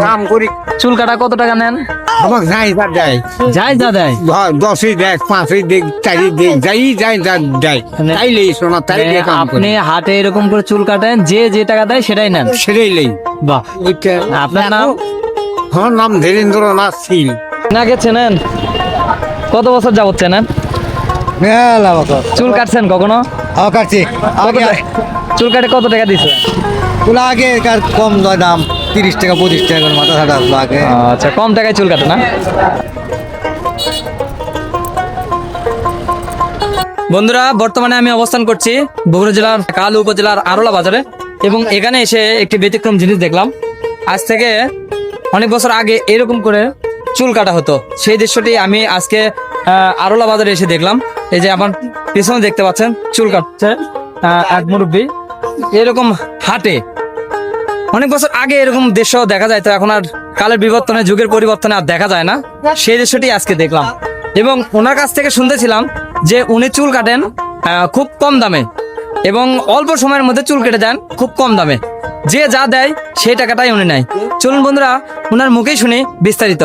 কাম করি। চুল কাটা কত টাকা নেন? আমাকে যাই যা দেয়, যাই যা দেয়। 10ই দেখ, 5ই দেখ, 4ই দেখ, যাই যাই যা দেয়, তাইলেই শোনা, তাইলে কাম করি। আপনি হাটে এরকম করে চুল কাটেন, যে যে টাকা দেয় সেটাই নেন? সেটাই লেই। বাহ। ওইটা আপনার নাম? আমার নাম ধীরেন্দ্রনাথ শীল। নাকে চেনেন? কত বছর যাবত চেনেন? মেলা বছর চুল কাটছেন কখনো? কাটছি। চুল কাটে কত টাকা দিচ্ছে? ওগুলো আগে কম দাম, 30 টাকা 25 টাকা করে মাথা ছাড়া আসলো আগে। আচ্ছা, কম টাকায় চুল কাটে না? বন্ধুরা, বর্তমানে আমি অবস্থান করছি বগুড়া জেলার কালু উপজেলার আরোলা বাজারে, এবং এখানে এসে একটি ব্যতিক্রম জিনিস দেখলাম। আজ থেকে অনেক বছর আগে এরকম করে চুল কাটা হতো, সেই দৃশ্যটি আমি আজকে আরোলা বাজারে এসে দেখলাম। এই যে আমার পিছনে দেখতে পাচ্ছেন, চুল কাটছে এক মুরব্বী। এরকম হাটে অনেক বছর আগে এরকম দৃশ্য দেখা যায়, তো এখন আর কালের বিবর্তনে, যুগের পরিবর্তনে আর দেখা যায় না। সেই দৃশ্যটি আজকে দেখলাম, এবং ওনার কাছ থেকে শুনতেছিলাম যে উনি চুল কাটেন খুব কম দামে, এবং অল্প সময়ের মধ্যে চুল কেটে দেন খুব কম দামে। যে যা দেয় সেই টাকাটাই উনি নেয়। চলুন বন্ধুরা, ওনার মুখেই শুনি বিস্তারিত।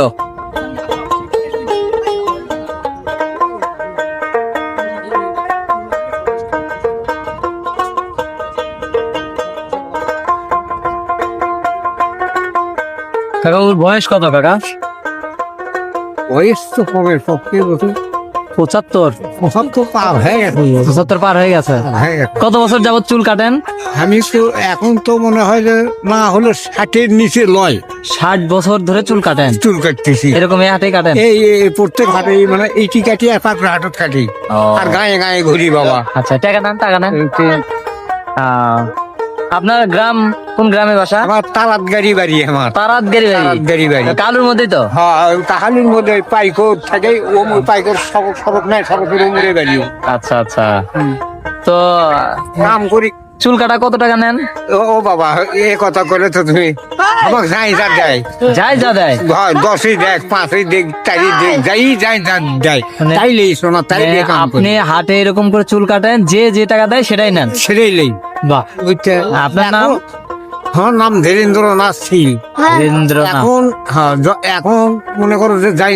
কাকা, ওর বয়স কত কাকা? বয়স তো কবে, সবচেয়ে বছর 75? 75 পার হয়ে গেছে। 75 পার হয়ে গেছে। হয়ে গেছে। কত বছর যাবত চুল কাটেন? আমি তো এখন তো মনে হয় যে না হলে 60-এর নিচে লয় 60 বছর ধরে চুল কাটেন? চুল কাটতেছি। এরকম এই হাটে কাটেন? এই প্রত্যেক হাটে, মানে এইটি কাটি আর পাঁচ হাটত কাটি, আর গায়ে গায়ে ঘুরি বাবা। আচ্ছা, টাকা নেন, টাকা নেন। আপনার গ্রাম কোন গ্রামে বাসা? আমার তারাত গাড়ি বাড়ি, আমার তারাত গাড়ি তারাত গাড়ি বাড়ি। কালুর মধ্যেই তো? হ্যাঁ, কাহালির মধ্যে পাইকর থাকে, ও পাইকর সবক সবক নাই, সবকের উমরে বাড়ি। আচ্ছা আচ্ছা। তো কাম করি। চুল কাটা কত টাকা নেন? ও বাবা, এ কথা করে তো তুমি আমাকে যাই যা দেয়, যাই যা দেয়। 10ই দেখ, 5ই দেখ, 4ই দেখ, যাই যাই যা দেয়, মানে তাইলেই শোনা, তাইলে কাম করি। আপনি হাটে এরকম করে চুল কাটেন, যে যে টাকা দেয় সেটাই নেন? সেটাই লেই। বাহ। ওইটা আপনার নাম? আমার নাম ধীরেন্দ্রনাথ শীল। বীরেন্দ্রনাথ। এখন হ্যাঁ, এখন মনে করো যে যাই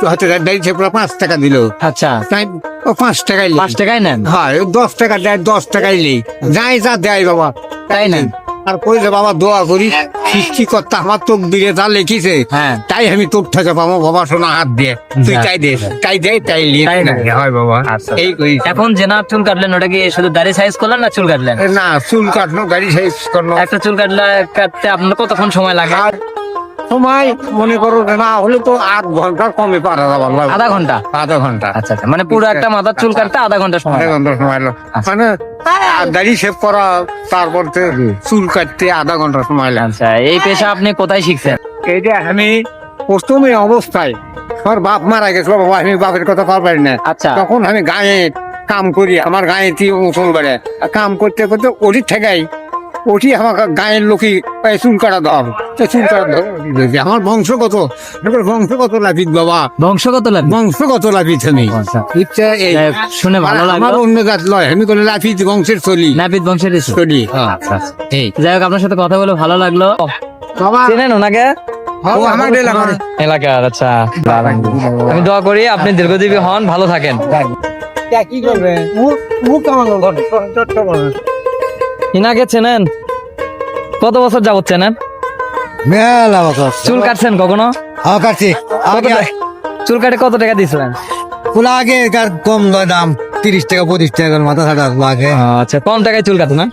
হয়তো দাড়ি ছেপড়া 5 টাকা দিল, আচ্ছা, তাই ও 5 টাকাই 5 টাকাই নেন? হ্যাঁ, 10 টাকা দেয়, 10 টাকাই নেই, যাই যা দেয় বাবা তাই নেন? আর কই যে বাবা দোয়া করি, সৃষ্টিকর্তা আমার তোক দিকে যা লিখিছে, হ্যাঁ। তাই আমি তোর থেকে পাবো বাবা, শোনা হাত দিয়ে তুই তাই দে, তাই দেয়, তাই নিয়ে তাই না? হয় বাবা। আচ্ছা। এই করি। এখন যে না চুল কাটলেন, ওটা কি শুধু দাড়ি সাইজ করলেন না চুল কাটলেন? না, চুল কাটলো, গাড়ি সাইজ করলো। একটা চুল কাটতে আপনার কতক্ষণ সময় লাগে? আর সময় মনে করো যে না হলে তো 8 ঘন্টা কমে পারা যাবার লাগবে। আধা ঘন্টা? আধা ঘন্টা। আচ্ছা আচ্ছা, মানে পুরো একটা মাথার চুল কাটতে আধা ঘন্টা সময় আধা লাগে। ঘন্টা সময় লাগে। মানে দাড়ি শেভ করা, তারপর চুল কাটতে আধা ঘন্টা সময় লাগে। আচ্ছা, এই পেশা আপনি কোথায় শিখছেন? এইটা আমি প্রথমে অবস্থায়, আমার বাপ মারা গেছিল বাবা, আমি বাপের কথা পারবারি না। আচ্ছা। তখন আমি গায়ে কাম করি, আমার গায়ে উঠল বেড়ে কাম করতে করতে ওটি ঠেকাই, ওটি আমার গায়ের লোকই চুল কাটা দাও, চুল কাটা দাও। আমার বংশগত, বংশগত লাফিত বাবা, বংশগত লাগবে? বংশগত লাফিত আমি। আচ্ছা। ইচ্ছা এই শুনে ভালো আমার লাগলো। অন্য জাত লয়, আমি কোনো লাফিত বংশের চলি নাপিত বংশের এসো। চলি। হ্যাঁ। এই যাই হোক, আপনার সাথে কথা বলে ভালো লাগলো। বাবা, চেনেন ওনাকে? ও আমার এলাকার। এলাকার? আচ্ছা, আমি দোয়া করি আপনি দীর্ঘজীবী হন, ভালো থাকেন। কি করবে? মুখ আমার ইনাকে চেনেন? কত বছর যাবত চেনেন? মেলা বছর চুল কাটছেন কখনো? কাটছি। চুল কাটে কত টাকা দিয়েছিলেন? ওগুলো আগে কম দাম, 30 টাকা 25 টাকা করে মাথা ছাড়া আসলো আগে। আচ্ছা, কম টাকায় চুল কাটে না?